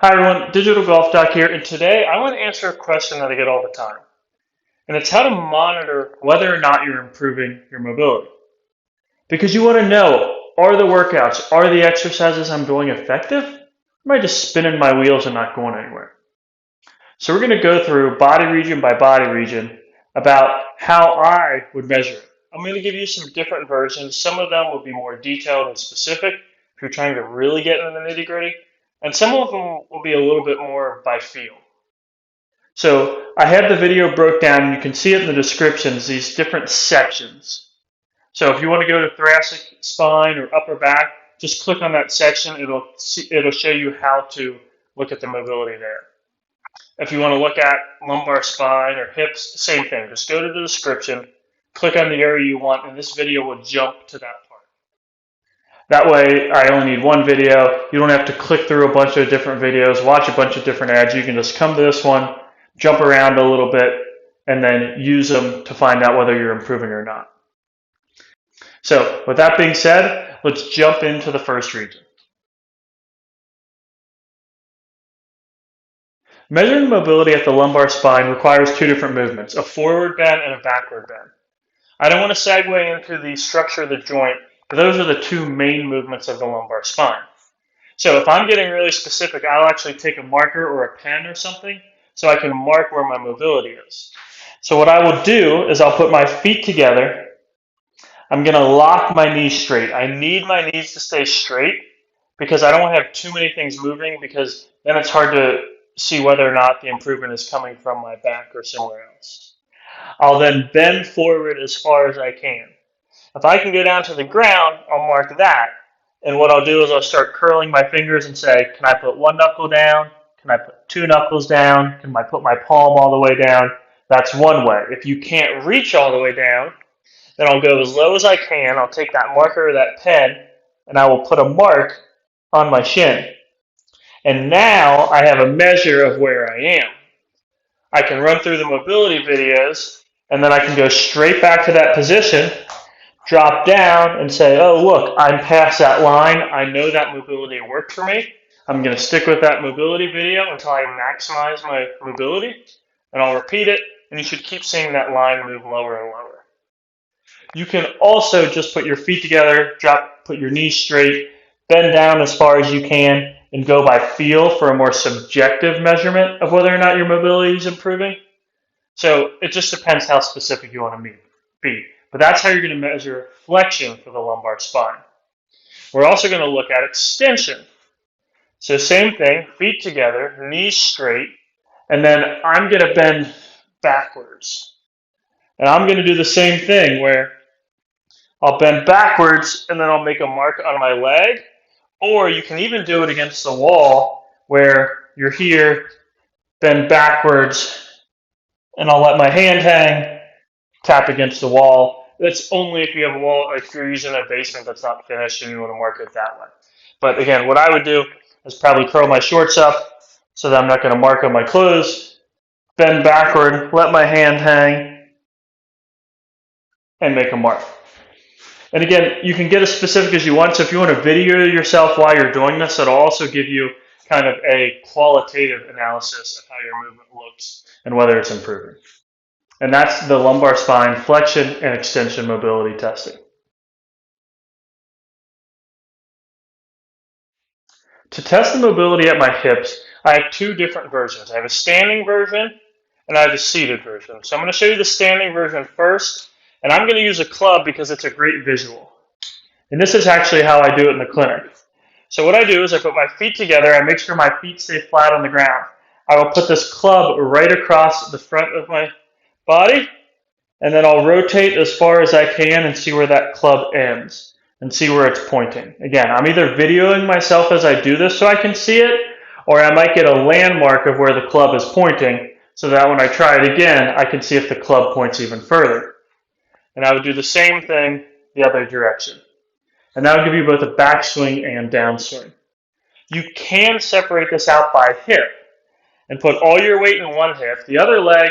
Hi everyone, Digital Golf Doc here, and today I want to answer a question that I get all the time. And it's how to monitor whether or not you're improving your mobility. Because you want to know, are the workouts, are the exercises I'm doing effective? Or am I just spinning my wheels and not going anywhere? So we're going to go through body region by body region about how I would measure it. I'm going to give you some different versions. Some of them will be more detailed and specific if you're trying to really get into the nitty gritty. And some of them will be a little bit more by feel. So I have the video broke down. You can see it in the descriptions, these different sections. So if you want to go to thoracic spine or upper back, just click on that section. It'll show you how to look at the mobility there. If you want to look at lumbar spine or hips, same thing. Just go to the description, click on the area you want, and this video will jump to that part. That way, I only need one video. You don't have to click through a bunch of different videos, watch a bunch of different ads. You can just come to this one, jump around a little bit, and then use them to find out whether you're improving or not. So with that being said, let's jump into the first region. Measuring mobility at the lumbar spine requires two different movements, a forward bend and a backward bend. I don't want to segue into the structure of the joint, but those are the two main movements of the lumbar spine. So if I'm getting really specific, I'll actually take a marker or a pen or something so I can mark where my mobility is. So what I will do is I'll put my feet together. I'm going to lock my knees straight. I need my knees to stay straight because I don't want to have too many things moving, because then it's hard to see whether or not the improvement is coming from my back or somewhere else. I'll then bend forward as far as I can. If I can go down to the ground, I'll mark that. And what I'll do is I'll start curling my fingers and say, can I put one knuckle down? Can I put two knuckles down? Can I put my palm all the way down? That's one way. If you can't reach all the way down, then I'll go as low as I can. I'll take that marker or that pen, and I will put a mark on my shin. And now I have a measure of where I am. I can run through the mobility videos, and then I can go straight back to that position, drop down, and say, oh, look, I'm past that line. I know that mobility worked for me. I'm going to stick with that mobility video until I maximize my mobility, and I'll repeat it, and you should keep seeing that line move lower and lower. You can also just put your feet together, put your knees straight, bend down as far as you can, and go by feel for a more subjective measurement of whether or not your mobility is improving. So it just depends how specific you want to be. But that's how you're going to measure flexion for the lumbar spine. We're also going to look at extension. So same thing, feet together, knees straight, and then I'm going to bend backwards. And I'm going to do the same thing where I'll bend backwards and then I'll make a mark on my leg. Or you can even do it against the wall where you're here, bend backwards, and I'll let my hand hang, tap against the wall. That's only if you have a wall, if you're using a basement that's not finished and you want to mark it that way. But again, what I would do is probably curl my shorts up so that I'm not going to mark on my clothes, bend backward, let my hand hang, and make a mark. And again, you can get as specific as you want. So if you want to video yourself while you're doing this, it'll also give you kind of a qualitative analysis of how your movement looks and whether it's improving. And that's the lumbar spine flexion and extension mobility testing. To test the mobility at my hips, I have two different versions. I have a standing version and I have a seated version. So I'm going to show you the standing version first. And I'm going to use a club because it's a great visual. And this is actually how I do it in the clinic. So what I do is I put my feet together. I make sure my feet stay flat on the ground. I will put this club right across the front of my body. And then I'll rotate as far as I can and see where that club ends and see where it's pointing. Again, I'm either videoing myself as I do this so I can see it, or I might get a landmark of where the club is pointing so that when I try it again, I can see if the club points even further. And I would do the same thing the other direction. And that would give you both a backswing and downswing. You can separate this out by hip and put all your weight in one hip. The other leg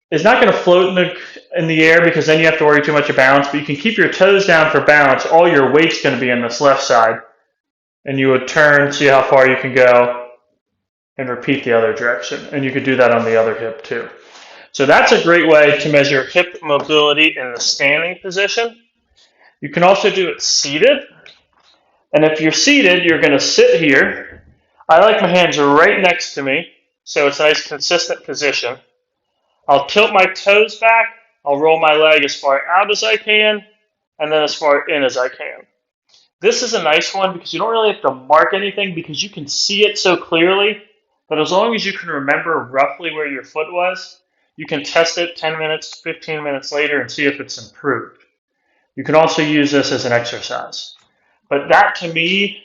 is not going to float in the air because then you have to worry too much about balance, but you can keep your toes down for balance. All your weight's going to be in this left side. And you would turn, see how far you can go, and repeat the other direction. And you could do that on the other hip too. So that's a great way to measure hip mobility in the standing position. You can also do it seated. And if you're seated, you're going to sit here. I like my hands right next to me, so it's a nice consistent position. I'll tilt my toes back. I'll roll my leg as far out as I can, and then as far in as I can. This is a nice one because you don't really have to mark anything because you can see it so clearly. But as long as you can remember roughly where your foot was, you can test it 10 minutes, 15 minutes later and see if it's improved. You can also use this as an exercise. But that, to me,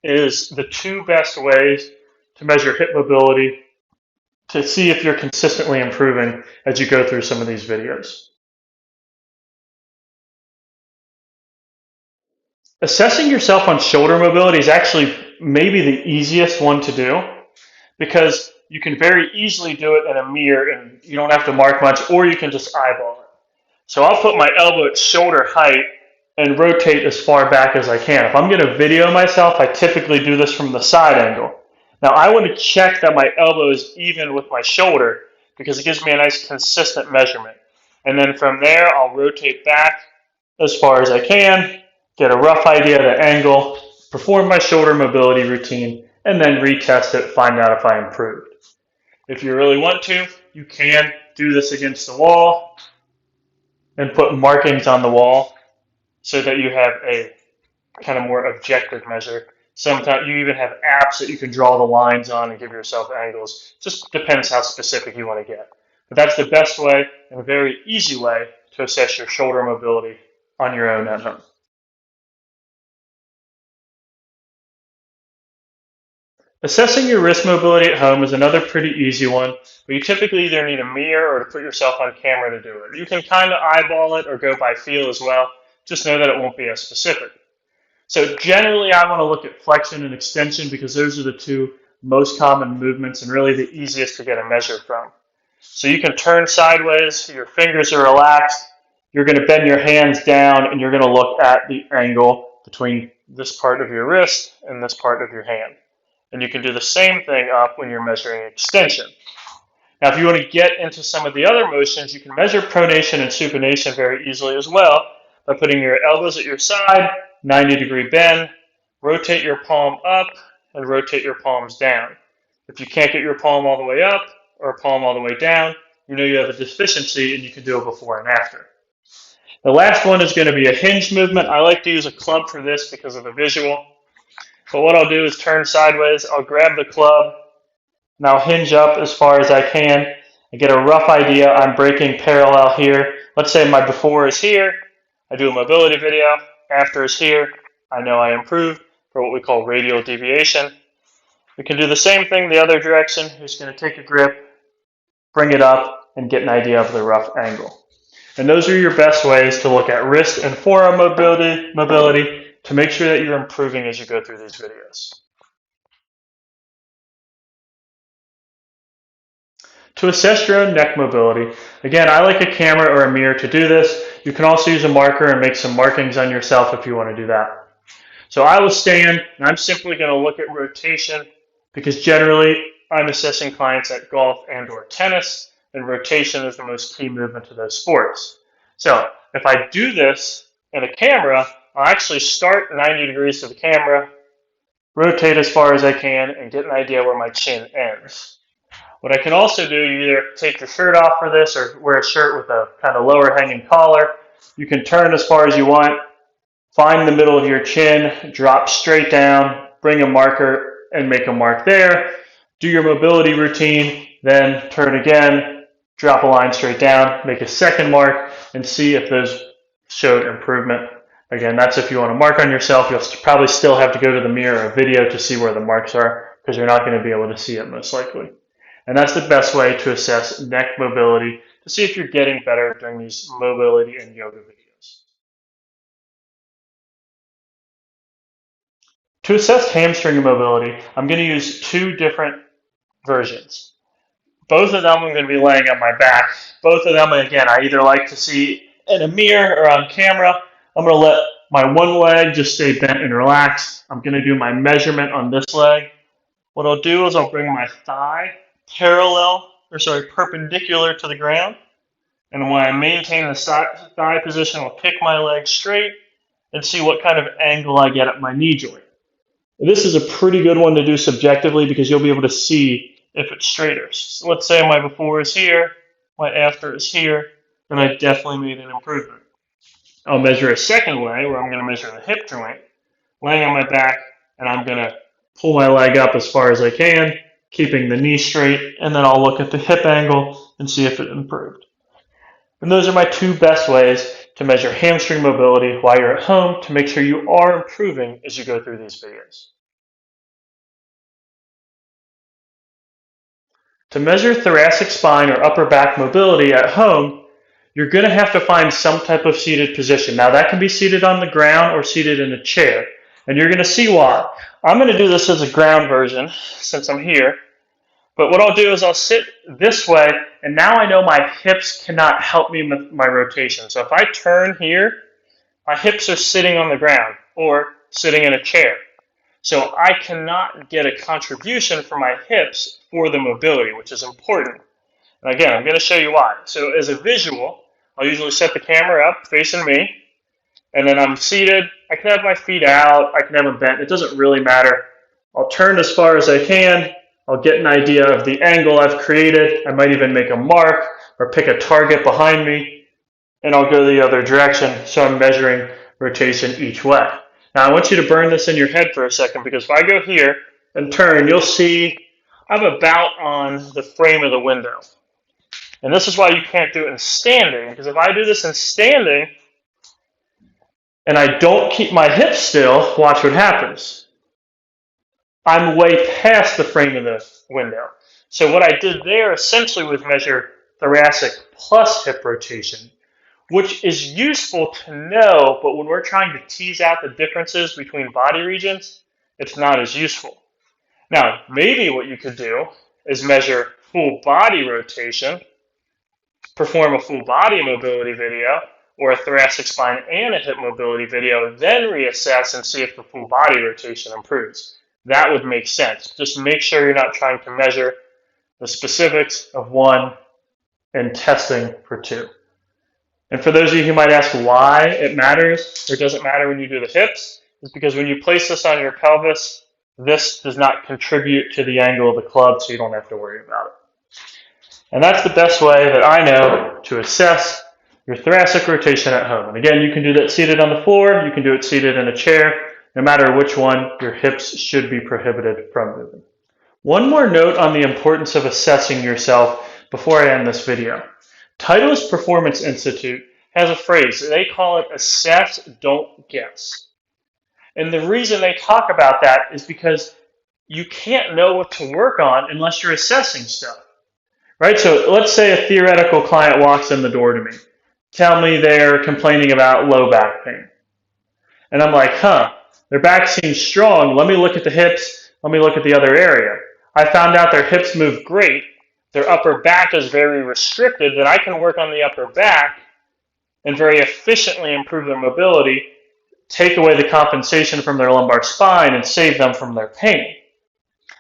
is the two best ways to measure hip mobility to see if you're consistently improving as you go through some of these videos. Assessing yourself on shoulder mobility is actually maybe the easiest one to do because you can very easily do it in a mirror and you don't have to mark much, or you can just eyeball it. So I'll put my elbow at shoulder height and rotate as far back as I can. If I'm going to video myself, I typically do this from the side angle. Now I want to check that my elbow is even with my shoulder because it gives me a nice consistent measurement. And then from there, I'll rotate back as far as I can, get a rough idea of the angle, perform my shoulder mobility routine, and then retest it, find out if I improved. If you really want to, you can do this against the wall and put markings on the wall so that you have a kind of more objective measure. Sometimes you even have apps that you can draw the lines on and give yourself angles. Just depends how specific you want to get. But that's the best way and a very easy way to assess your shoulder mobility on your own at home. Assessing your wrist mobility at home is another pretty easy one, but you typically either need a mirror or to put yourself on camera to do it. You can kind of eyeball it or go by feel as well. Just know that it won't be as specific. So generally, I want to look at flexion and extension because those are the two most common movements and really the easiest to get a measure from. So you can turn sideways, your fingers are relaxed, you're going to bend your hands down, and you're going to look at the angle between this part of your wrist and this part of your hand. And you can do the same thing up when you're measuring extension. Now, if you want to get into some of the other motions, you can measure pronation and supination very easily as well by putting your elbows at your side, 90-degree bend, rotate your palm up, and rotate your palms down. If you can't get your palm all the way up or palm all the way down, you know you have a deficiency and you can do a before and after. The last one is going to be a hinge movement. I like to use a club for this because of the visual. But what I'll do is turn sideways, I'll grab the club, and I'll hinge up as far as I can and get a rough idea. I'm breaking parallel here. Let's say my before is here. I do a mobility video. After is here. I know I improved for what we call radial deviation. We can do the same thing the other direction. You're just going to take a grip, bring it up, and get an idea of the rough angle. And those are your best ways to look at wrist and forearm mobility to make sure that you're improving as you go through these videos. To assess your own neck mobility, again, I like a camera or a mirror to do this. You can also use a marker and make some markings on yourself if you want to do that. So I will stand, and I'm simply going to look at rotation because generally I'm assessing clients at golf and or tennis, and rotation is the most key movement to those sports. So if I do this in a camera, I'll actually start 90 degrees to the camera, rotate as far as I can, and get an idea where my chin ends. What I can also do, you either take your shirt off for this or wear a shirt with a kind of lower hanging collar. You can turn as far as you want, find the middle of your chin, drop straight down, bring a marker and make a mark there. Do your mobility routine, then turn again, drop a line straight down, make a second mark, and see if those showed improvement. Again, that's if you want to mark on yourself. You'll probably still have to go to the mirror or video to see where the marks are because you're not going to be able to see it most likely. And that's the best way to assess neck mobility to see if you're getting better during these mobility and yoga videos. To assess hamstring mobility, I'm going to use two different versions. Both of them I'm going to be laying on my back. Both of them, again, I either like to see in a mirror or on camera. I'm going to let my one leg just stay bent and relaxed. I'm going to do my measurement on this leg. What I'll do is I'll bring my thigh perpendicular to the ground. And when I maintain the thigh position, I'll kick my leg straight and see what kind of angle I get at my knee joint. This is a pretty good one to do subjectively because you'll be able to see if it's straighter. So let's say my before is here, my after is here, then I definitely made an improvement. I'll measure a second way where I'm going to measure the hip joint, laying on my back, and I'm going to pull my leg up as far as I can, keeping the knee straight, and then I'll look at the hip angle and see if it improved. And those are my two best ways to measure hamstring mobility while you're at home to make sure you are improving as you go through these videos. To measure thoracic spine or upper back mobility at home, you're going to have to find some type of seated position. Now that can be seated on the ground or seated in a chair, and you're going to see why. I'm going to do this as a ground version since I'm here. But what I'll do is I'll sit this way, and now I know my hips cannot help me with my rotation. So if I turn here, my hips are sitting on the ground or sitting in a chair. So I cannot get a contribution from my hips for the mobility, which is important. And again, I'm going to show you why. So as a visual, I'll usually set the camera up facing me, and then I'm seated. I can have my feet out. I can have them bent. It doesn't really matter. I'll turn as far as I can. I'll get an idea of the angle I've created. I might even make a mark or pick a target behind me, and I'll go the other direction, so I'm measuring rotation each way. Now I want you to burn this in your head for a second, because if I go here and turn, you'll see I'm about on the frame of the window. And this is why you can't do it in standing, because if I do this in standing and I don't keep my hips still, watch what happens. I'm way past the frame of the window. So what I did there essentially was measure thoracic plus hip rotation, which is useful to know, but when we're trying to tease out the differences between body regions, it's not as useful. Now, maybe what you could do is measure full body rotation, perform a full body mobility video, or a thoracic spine and a hip mobility video, then reassess and see if the full body rotation improves. That would make sense. Just make sure you're not trying to measure the specifics of one and testing for two. And for those of you who might ask why it matters or doesn't matter when you do the hips, is because when you place this on your pelvis, this does not contribute to the angle of the club, so you don't have to worry about it. And that's the best way that I know to assess your thoracic rotation at home. And again, you can do that seated on the floor, you can do it seated in a chair. No matter which one, your hips should be prohibited from moving. One more note on the importance of assessing yourself before I end this video. Titleist Performance Institute has a phrase. They call it assess, don't guess. And the reason they talk about that is because you can't know what to work on unless you're assessing stuff. Right? So let's say a theoretical client walks in the door to me. Tell me they're complaining about low back pain. And I'm like, their back seems strong. Let me look at the hips. Let me look at the other area. I found out their hips move great. Their upper back is very restricted. Then I can work on the upper back and very efficiently improve their mobility, take away the compensation from their lumbar spine, and save them from their pain.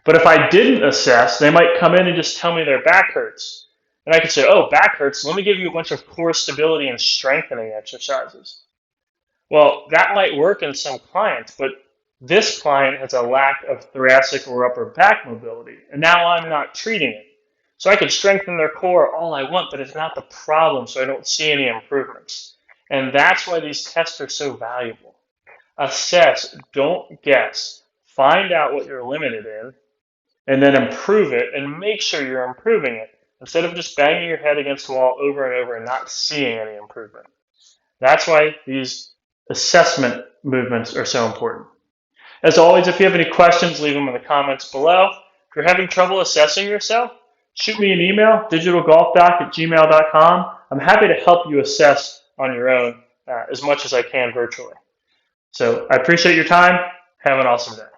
But if I didn't assess, they might come in and just tell me their back hurts. And I could say, oh, back hurts. Let me give you a bunch of core stability and strengthening exercises. Well, that might work in some clients, but this client has a lack of thoracic or upper back mobility, and now I'm not treating it. So I could strengthen their core all I want, but it's not the problem, so I don't see any improvements. And that's why these tests are so valuable. Assess, don't guess. Find out what you're limited in, and then improve it, and make sure you're improving it, instead of just banging your head against the wall over and over and not seeing any improvement. That's why these assessment movements are so important. As always, if you have any questions, leave them in the comments below. If you're having trouble assessing yourself, shoot me an email, digitalgolfdoc@gmail.com. I'm happy to help you assess on your own as much as I can virtually. So I appreciate your time. Have an awesome day.